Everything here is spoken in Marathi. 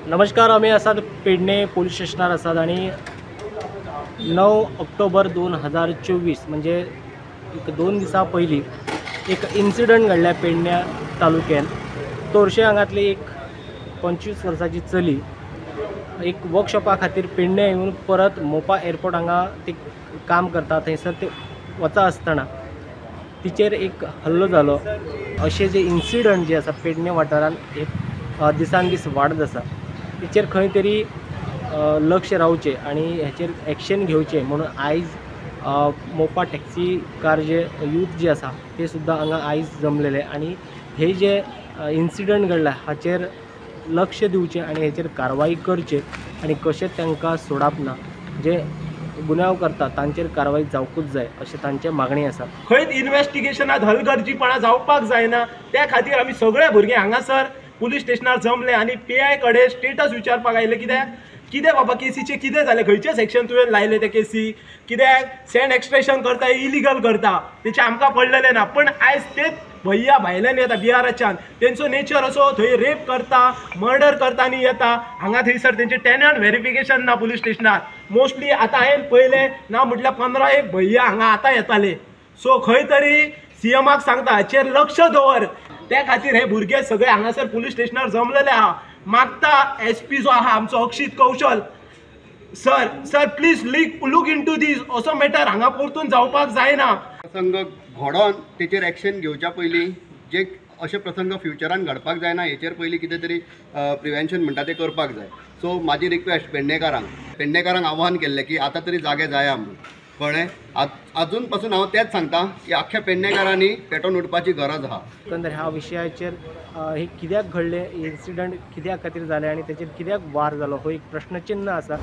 नमस्कार, आम्ही आसात पेडणे पोलीस स्टेशनार आसात आणि 9 ऑक्टोबर 2024 म्हणजे एक 2 दिसां पयलीं एक इन्सिडंट घडल्या पेडण्या तालुक्यात। तोरशे हांगातली एक 25 वर्साची चली एक वर्कशॉपा खातीर पेडणे येवन परत मोपा एअरपोर्ट हांगा ती काम करता, थंयसर ते वता आसतना तिचेर एक हल्लो जालो। अशे जे इन्सिडंट जे आसा पेडणे वाठारांत एक दिसान दीस वाडत आसा। तेचेर खंय तरी लक्ष रावचें आणि हेचेर एक्शन घेवचें म्हणून आयज मोपा टॅक्सी कार जे यूथ जे आसा ते सुद्दां हांगा आयज जमलेले आणि हे जे इन्सिडंट घडला हाचेर लक्ष दिवचें आणि हेचेर कारवाई करचे आणि कशें तांकां सोडप ना। जे गुन्यांव करता तांचेर कारवाई जावकूच जाय अशें तांचे मागणी आसा। खंय इन्व्हेस्टिगेशनात हलगर्जीपणा जावपाक जायना त्या खातीर आमी सगळे भुरगे हांगासर पुलीस स्टेशनार जमले आणि पीआय कडेन स्टेटस विचारपाक आयले। कितें बाबा केसीचे कितें जालें, खंयचे सेक्शन तुवें लायले ते केसी, कित्याक सँड एक्सट्रॅक्शन करता इलिगल करता तेचे आमकां पडलेलें ना। पण आयज तेच भैया भायल्यान येता बिहाराच्यान, तेंचो नेचर असो थंय रेप करता मर्डर करता आनी येता हांगा थंयसर तेंचे टेनंट व्हेरिफिकेशन ना पुलीस स्टेशनार। मोस्टली आतां हांवें पयलें ना म्हटल्यार 15 एक भैया हांगा आतां येताले। सो खंय तरी सीएमाक सांगता हाचेर लक्ष दवर। त्या खातीर हे भुरगे सगळे हांगासर पुलीस स्टेशनार जमलेले आहा। मागता एसपी जो आहा आमचो Akshit Kaushal sir please look into this असो मॅटर हांगा परतून जावपाक जायना। प्रसंग घडोवन तेचेर एक्शन घेवच्या पयलीं जे अशे प्रसंग फ्युचरान घडपाक जायना हेचेर पयलीं कितें तरी प्रिवेंशन म्हणटा तें करपाक जाय। सो म्हाजी रिक्वेस्ट पेडणेकारांक आव्हान केल्लें की आतां तरी जागे जाया म्हणून कळ्ळें। अजून पासून हांव तेंच सांगता की आख्ख्या पेडणेकारांनी पेटोवन उठपाची गरज आहा। एकंदर ह्या विशयाचेर हे कित्याक घडले, इन्सिडंट कित्याक खातीर जाले आणि तेचेर कित्याक वार जालो हो एक प्रश्नचिन्ह आसा।